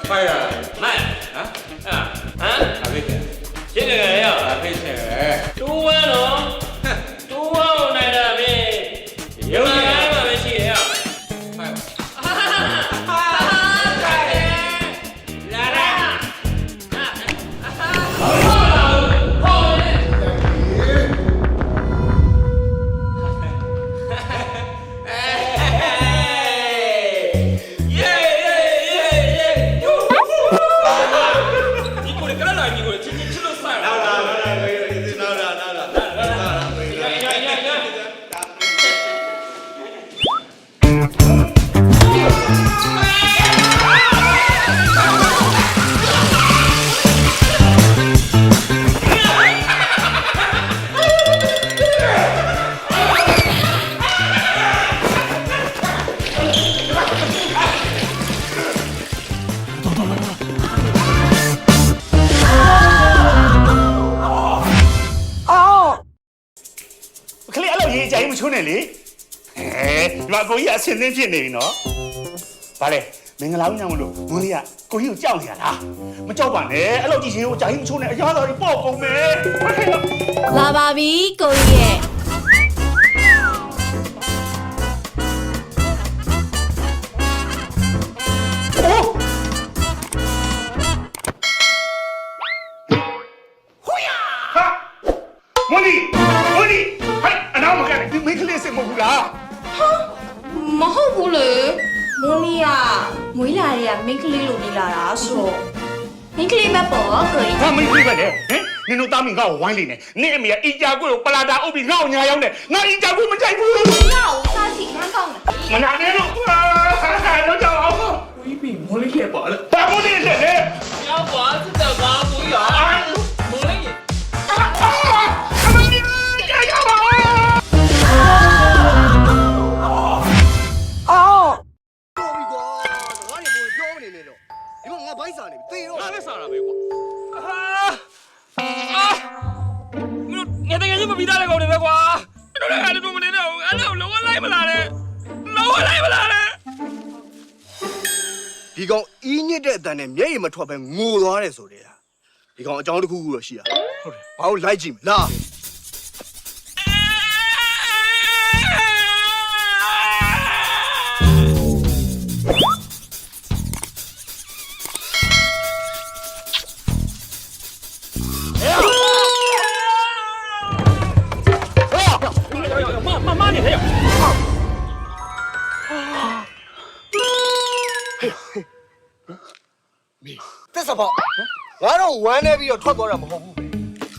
快点，慢啊啊，咖啡钱，这个人呀，咖啡钱，都完了，都完我来了没？有哪个没去呀？快吧。来啦！ခလေးအဲ့လိုရေးကြိုင်မချုံးနဲ့လေဒီမှာကိုကြီးအဆင်သင့်ဖြစ်နေပြီနော်ဗါလေမင်္ဂလာဦးညမလို့မွေးလေးကကိုကြီးကိုကြောက်နေရလားမကြောက်ပါနဲ့အဲ့လိုကြီးရေးကိုကြိုင်မချုံးနဲ့အရာတော်ကြီးပေါ့ကုန်မယ် လာပါပြီကိုကြီးရဲ့မွေးလေးဟဲ့အနားမကန်ဒီမိန်းကလေးစင်မဟုတ်ဘူးလား မဟုတ်ဘူးလေမိုးလီကမွေးလာတဲ့ကမိန်းကလေးလိုနေလာတာဆိုတော့မိန်းကလေးမပေါ်ကိုကြီး ဟာမိန်းကလေးပဲလေဟင်နင်တို့သားမင်ငါ့ကိုဝိုင်းနေတယ်နင့်အမေကအီဂျာကွေကိုပလာတာအုပ်ပြီးငါ့ကိုညာရောက်နေငါအီဂျာကွေမကြိုက်ဘူး ငါ့ကိုစားစီခန်းကောင်းတယ် မနာနဲ့တော့တော့ကြောက်အောင်ကိုကြီးပြီးမိုးလေးရဲ့ပါလေဘာမိုးလေးလဲလေ 要我是这个不要，没人。 အမကြီးကြာရပါဦး တော်ပြီကွာငါ့နေပေါ်ပြောမနေနဲ့တော့ဒီမှာငါဘိုက်စာနေပြီသေတော့ 那没啥了没我。你这个你不比他那个的没瓜？你那个都没得了，俺那老我来不来嘞？老我来不来嘞？ ဒီကောင်အီးညစ်တဲ့အတန်နဲ့မျက်ရည်မထွက်ပဲငိုသွားတယ်ဆိုတဲ့ဒီကောင်အကြောင်းတစ်ခုခုတော့ရှိရဟုတ်တယ်ဘာလို့လိုက်ကြည့်မလား 妈你还有？ တက်စပေါ့ငါတော့ဝမ်းနေပြီးတော့ထွက်သွားတာမဟုတ်ဘူး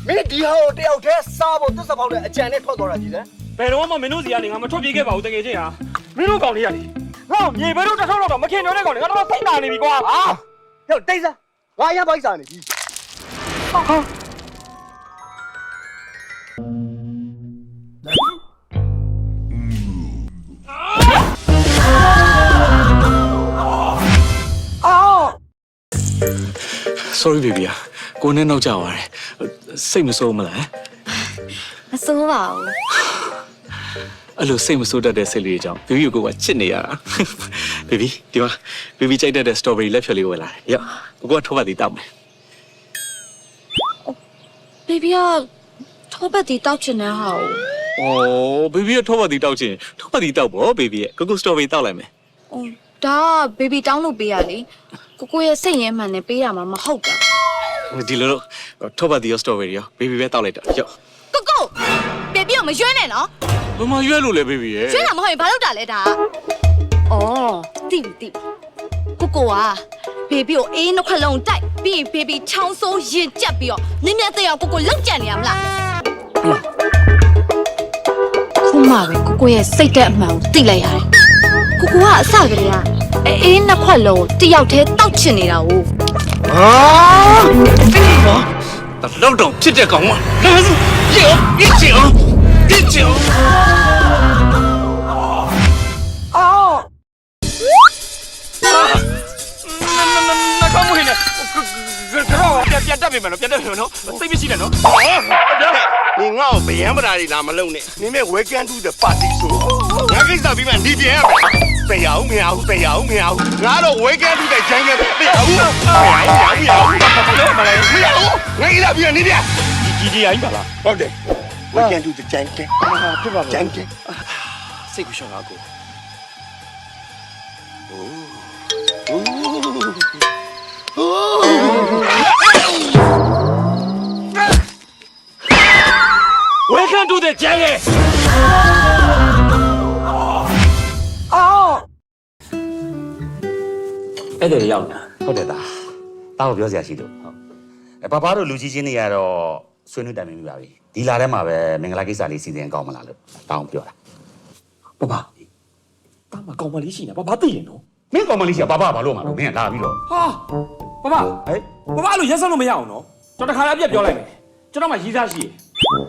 မင်းဒီဟာကိုတယောက်တည်းစားဖို့တက်စပေါ့နဲ့အကြံနဲ့ထွက်သွားတာကြီးစမ်း ဘယ်တော့မှမင်းတို့စီကနေငါမထွက်ပြေးခဲ့ပါဘူးတကယ်ချင်းဟာမင်းတို့ကောင်လေးရတယ်ငါမြေဘဲတို့တစ်ထုပ်တော့မခင်တော့တဲ့ကောင်လေးငါတော့စိတ်နာနေပြီကွာ ဟာရောက်တိတ်စားငါရဘိုက်စာနေပြီ sorry baby ကိုနဲ့နောက်ကျသွားတယ်စိတ်မဆိုးမလား မစိုးပါဘူး အဲ့လိုစိတ်မဆိုးတတ်တဲ့စိတ်လေးကြောင့် baby ကိုကချစ်နေရတာ baby ဒီမှာ baby ကြိုက်တတ်တဲ့ strawberry လက်ဖြတ်လေးဝယ်လာတယ်ရောကိုကထောပတ်တီတောက်မယ် ဘေဘီကထောပတ်တီတောက်ချင်တဲ့ဟာကို အော် baby ကထောပတ်တီတောက်ချင်ထောပတ်တီတောက်ပေါ့ baby ရဲ့ကို strawberry တောက်လိုက်မယ် ဒါကဘေဘီတောင်းလို့ပေးရလေကိုရဲ့စိတ်ရင်းမှန်နဲ့ပေးရမှာမဟုတ်တာ ဒီလိုတော့ထောပတ်တီရော strawberry ရော baby ပဲတောက်လိုက်တော့ရော ကိုဘေဘီကမရွေးနဲ့နော် ဘယ်မှာရွက်လို့လဲ baby ရဲ့ ရွေးတာမဟုတ်ရင်ဘာလုပ်တာလဲဒါအော်တိတိကိုကဘေဘီကိုအေးနှခွက်လုံးတိုက်ပြီးရင်ဘေဘီချောင်းဆိုးရင်ကြက်ပြီးတော့နင်းမြတ်တဲ့အောင်ကိုလောက်ကြံနေရမလားခုမှပဲကိုရဲ့စိတ်တဲ့အမှန်ကိုသိလိုက်ရတယ်ကိုကအစကတည်းကအေးနှခွက်လုံးတယောက်တည်းတောက်ချင်နေတာကို လောက်တော့ဖြစ်တဲ့ကောင်ကလာစရော一九那可不可以呢？ပြန်တက်ပြီမနော်ပြန်တက်ပြီမနော်စိတ်မရှိနဲ့နော် 你ငါ့ကိုဗျမ်းပတာတွေလာမလုံးနဲ့နင်မဲ့ welcome to the party ဆိုငါကိစ္စပြီးမှနေပြန်ရမယ် တရားဦးမရဘူးတရားဦးမရဘူးငါတော့ဝဲကဲတူတဲ့ဂျန်ကဲတရားဦးမရဘူးမရဘူးမရဘူးငါကြီးလာပြန်နေပြန် ကြီးအိုင်းပါလား ဟုတ်တယ်ဝဲကဲတူတဲ့ဂျန်ကဲဖြစ်ပါဂျန်ကဲ စိတ်ကူရှောင်းတာကိုWelcome to the jungle အဲ့ဒါရောက်နေတာ ဟုတ်တယ်သားသားကိုပြောစရာရှိလို့ဟုတ်ပပတို့လူကြီးချင်းတွေကတော့ဆွေးနွေးတိုင်ပင်ပြီးပါပြီဒီလာထဲမှာပဲမင်္ဂလာကိစ္စလေးစီစဉ်ကောင်းမလားလို့တောင်းပြောတာ ပပတာမကောင်မလေးရှိနေပသိရင်နော် မင်းကောင်မလေးကပပဘာလို့မှာလို့မင်းကလာပြီးတော့ ဟာပပအဲ့လိုရက်ဆက်လို့မရအောင်နော်ကျွန်တော်တခါလည်းအပြက်ပြောလိုက်မယ်ကျွန်တော်မှရီးစားရှိရ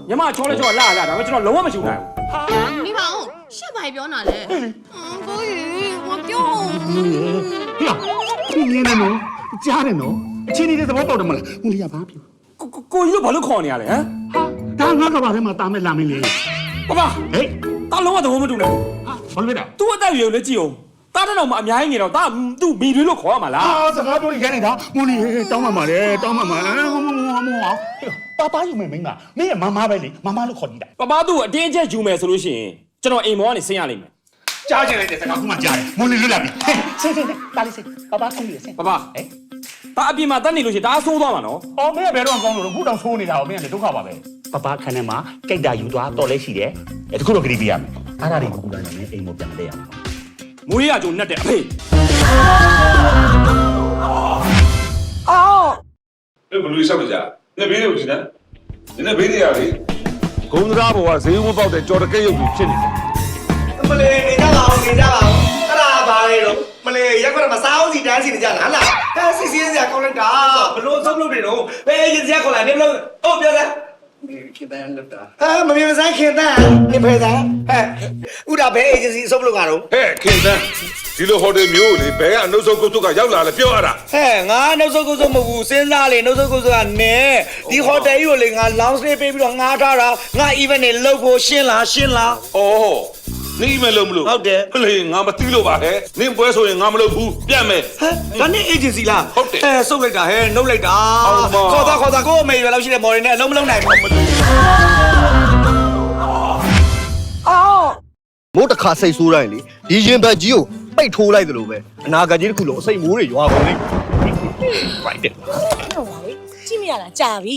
ညီမချောလဲချောလာဒါပေမဲ့ကျွန်တော်လုံးဝမချူနိုင်ဘူး နေပါဦးရှက်ပါပြောနာလေကိုကြီး我ပြော ဟေ့ဒီနေနော်ကြားတယ်နော်အချင်းနေတဲ့သဘောပေါက်တယ်မလားဦးလေးကဘာပြော ကိုကြီးတို့ဘာလို့ခေါ်နေရလဲဟမ် ဟာဒါငါကဘာထဲမှာတာမဲ့လာမင်းလေး ပပ ဟေး တာလုံးဝသဘောမတူနဲ့ ဘာလို့လဲ သူ့အသက်အရွယ်ကိုလည်းကြည့်အောင်တားတဲ့တော့မှအများကြီးနေတော့တာသူ့မိတွေလို့ခေါ်ရမှာလား အာစကားပြောနေကြနေတာမလေးတောင်းမှမှာလေတောင်းမှမှာပပယူမယ်မင်းကမင်းရဲ့မမပဲလေမမလို့ခေါ်နေတာ ပပသူ့အတင်းချက်ယူမယ်ဆိုလို့ရှိရင်ကျွန်တော်အိမ်မောကနေဆင်းရလိမ့်မယ် ကြားချင်လိုက်တဲ့စကားခုမှကြားတယ်မလေးလွတ်လာပြီဆင်းတားလေးဆင်းပပခုံးရဆင်း ပပတာအပြင်မှာတက်နေလို့ရှိရင်ဒါအဆိုးသွားမှာနော် အော်မင်းကဘယ်တော့ကောင်းလို့ခုတောင်ဆိုးနေတာဟောမင်းကလည်းဒုက္ခပါပဲပပခန်းထဲမှာကြိုက်တာယူသွားတော့လဲရှိတယ်တခုတော့ဂရီးပြရမယ်အားရတွေကိုကူတိုင်းနဲ့အိမ်မပြန်လဲရမှာ မွေးရကြုံနဲ့တဲ့အဖေ အဲ့ဘလူးဆောက်ကြ။နေဘေးတွေကိုကြည့်နော်။နေဘေးတွေရလေ။ဂုံသားဘောကဈေးဝပေါက်တဲ့ကြော်တကက်ရုပ်ကြီးဖြစ်နေတယ် မလေးနေကြပါဦးနေကြပါဦးအဲ့ဒါပါလေတော့မလေးရက်ကွက်မှာစားအောင်စီတန်းစီနေကြလားလားအဲစစ်စစ်စရာကောင်းလိုက်တာဘလို့ဆုံးလို့နေတော့ဘယ်ရင်စရာခေါ်လာနေမလို့ဟုတ်ပြောလားခင်ဗျာလောက်တာမမြင်ဆိုင်ခင်ဗျာနေဖေးသားဟဲ့ဥဒါဘယ် agency အဆုံးလို့ကတော့ ။ဟဲ့ခင်ဗျဒီလိုဟိုတယ်မျိုးလေဘယ်ကအနှုတ်ဆုံးကုတ်ကရောက်လာလဲပြောရတာ ဟဲ့ငါနှုတ်ဆုပ်ကုတ်မဟုတ်ဘူးစဉ်းစားလေနှုတ်ဆုပ်ကုတ်ကနေဒီဟိုတယ်ကြီးကိုလေငါ lounge လေးပေးပြီးတော့ငါထားတာငါ event နေလုပ်ဖို့ရှင်းလား ။အော်နေမလို့မလို့ ဟုတ်တယ် ဟလေငါမသိလို့ပါဟဲ့။နင်းပွဲဆိုရင်ငါမလုပ်ဘူးပြန်မယ် ဟဲ့ဒါနဲ့ agency လား ဟုတ်တယ် စုပ်လိုက်တာဟဲ့နှုတ်လိုက်တာ ဟုတ်ပါ ခေါ်တာကိုအမေရွယ်လောက်ရှိတဲ့ model နဲ့အလုံးမလုံးနိုင်ဘူးမို့တခါစိတ်ဆိုးတိုင်းလေဒီရင်ဘတ်ကြီးကိုပိတ်ထိုးလိုက်သလိုပဲအနာဂတ်ကြီးတစ်ခုလုံးအစိတ်မိုးတွေရွာကုန်လိမ့်မိုက်တယ် ဟုတ်ပါလေကြည့်မရတာကြာပြီ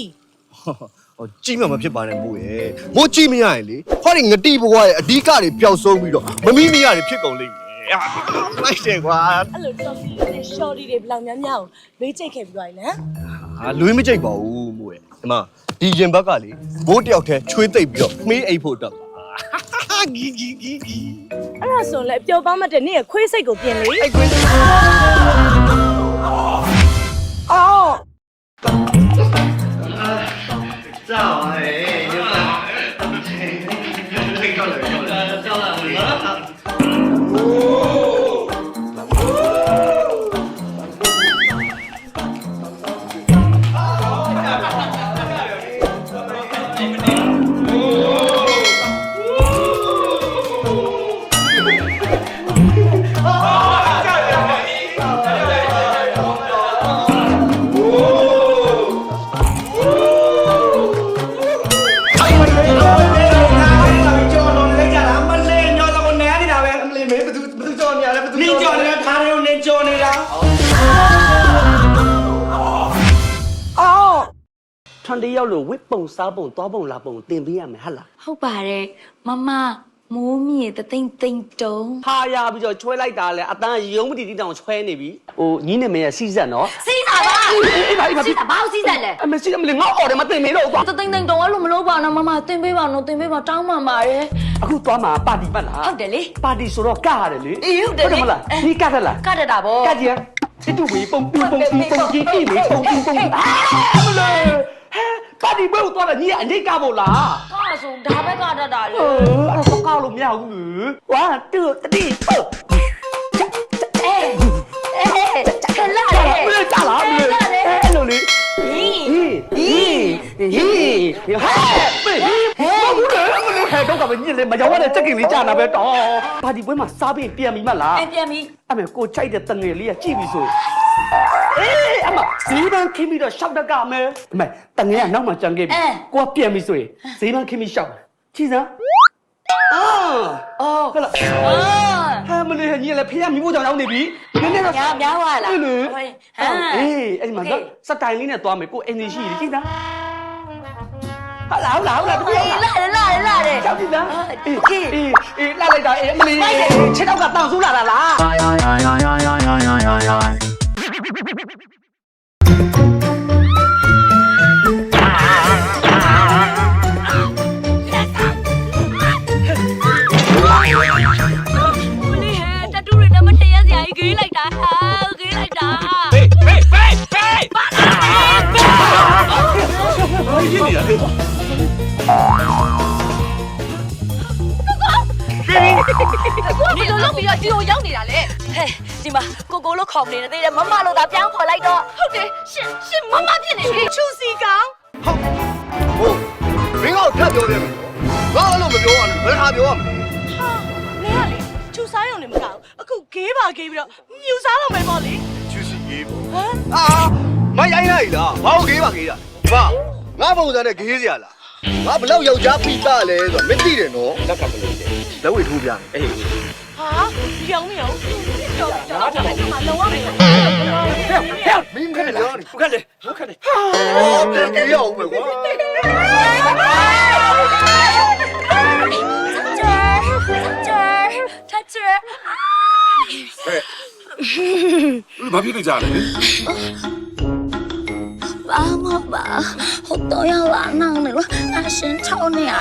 ဟောကြည့်မှမဖြစ်ပါနဲ့မို့ရဲ့မို့ကြည့်မရရင်လေဟောဒီငတိဘွားရဲ့အဓိကတွေပျောက်ဆုံးပြီးတော့မမီးမရတွေဖြစ်ကုန်လိမ့်မယ်လိုက်တယ်ကွာ အဲ့လိုတော်စီနဲ့ shorty တွေဘယ်လောက်များများကိုမေးကြိတ်ခဲ့ပြီးသွားပြီနော် ဟာလွေးမကြိတ်ပါဘူးမို့ရဲ့ဒီမှာဒီရင်ဘက်ကလေမိုးတယောက်တည်းချွေးသိပ်ပြီးတော့မှေးအိတ်ဖို့တော့ဂီဂီဂီဂီ အဲ့ဒါဆိုလည်းပျော်ပါမတဲ့နေ့ခွေးစိတ်ကိုပြင်လေ အိတ်ခွေးထွန်တရောက်လို့ဝစ်ပုံစားပုံသွားပုံလာပုံတင်ပေးရမယ်ဟာလား ဟုတ်ပါတယ်မမမိုးမြေတသိမ့်သိမ့်တုံး ဟာရပြီးတော့ချွဲလိုက်တာလဲအတန်းရုံးမတီတီတောင်ချွဲနေပြီဟိုညီနေမရဲ့စီးဆက်နော် စီးတာပါ အေးပါအေးပါ စီးတာဘာလို့စီးတယ်လဲ အမစီးမလေးငေါ့အော်တယ်မတင်မေလို့ကွာ တသိမ့်သိမ့်တုံးအဲ့လိုမလုပ်ပါနဲ့မမတင်ပေးပါနော်တင်ပေးပါတောင်းပါပါတယ် အခုသွားမှာပါတီပတ်လား ဟုတ်တယ်လေ ပါတီဆိုတော့ကရတယ်လေ အေးဟုတ်တယ်လေ မလားဒီကတ်လား ကတ်တတာဗော ကတ်ကြီးစစ်တူဝေးပုံပုံပုံပုံကြီးတိမေပုံပုံပုံမလေးဟဲပါတီဘယ်ကိုသွားတာညီကအငိတ်ကဖို့လား ကားဆိုဒါပဲကတ်တတာလေ အဲ့တော့ကောက်လို့မရဘူးလေဝါတူတီပို့ ကလာလေ မလေးကြလားမလေးအဲ့လိုလေ ဟီး ဟီးဟီးဟဲ့ဟဲ့မဟုတ်ဘူးလေမလို့ဟဲ့တော့က ပဲညစ်လေမရောရတဲ့ချက်ကင်လေးကြာလာပဲတော့ပါတီပွဲမှာစားပြီးပြန်ပြီမလား ပြန်ပြီ အမေကိုချိုက်တဲ့တငယ်လေးကကြည့်ပြီဆိုအေးအမဈေးပန်းခင်းပြီးတော့ရှောက်တကအမေအမေတငယ်ကနောက်မှကြံခဲ့ပြီကိုကပြန်ပြီဆိုရင်ဈေးပန်းခင်းပြီးရှောက်ကြည့်စမ်းအော်ဟဲ့လားဟာမလေးညစ်လေဖေးကမိဖို့ကြောင့်ရောက်နေပြီနည်းနည်းတော့ များသွားလား ဟဲ့လေ ဟဲ့ အေးအဲ့ဒီမှာစတိုင်လေးနဲ့သွားမယ်ကိုအင်ဂျင်ရှိတယ်ကြည့်စမ်းဟုတ်လားတပည့်ဟုတ်လား လာတယ် ကြောက်ကြည့်လားအေးလာလိုက်တာအေးအမလေးခြေထောက်ကတောင်ဆူလာတာလား တတူတွေနဲ့မတရစရာကြီးဂေးလိုက်တာဂေးလိုက်တာ ဖေး ဘာဖြစ်နေတာလဲ 你都弄比较就养你了嘞。ဟဲ့ဒီမှာကိုကိုလို့ခေါ်နေတယ်တဲ့မမလို့သာပြောင်းခေါ်လိုက်တော့ 好的，是妈妈变的，出西港。 ဟုတ်မင်းကထပ်ပြောတယ်ငါအဲ့လိုမပြောရဘူးဘယ်ဟာပြောရမလဲ မင်းကလေချူစားရုံနဲ့မကောက်အခုဂေးပါဂေးပြီးတော့မြူစားတော့မယ်ပေါ့လေ ချူစီရေးပေါ့အာမရိုင်းလိုက်လားဘာလို့ခေးပါခေးတာဒီမှာငါပုံစံနဲ့ခေးစရာလားငါဘလောက်ယောက်ျားပိတာလဲဆိုတော့မသိတယ်နော်လက်ကမလို့တယ်လက်ဝဲထိုးပြမယ်အေး ဟာပြောင်းမရောတော့မလုံးဝမရ မင်းခက်လားခက်လေခက်လေဟာပြန်ကြည့်ရအောင်ပဲကွာ 他这， ဟဲ့ဘာဖြစ်နေကြလဲ 爸妈吧，我都要玩闹你了，那先吵你啊！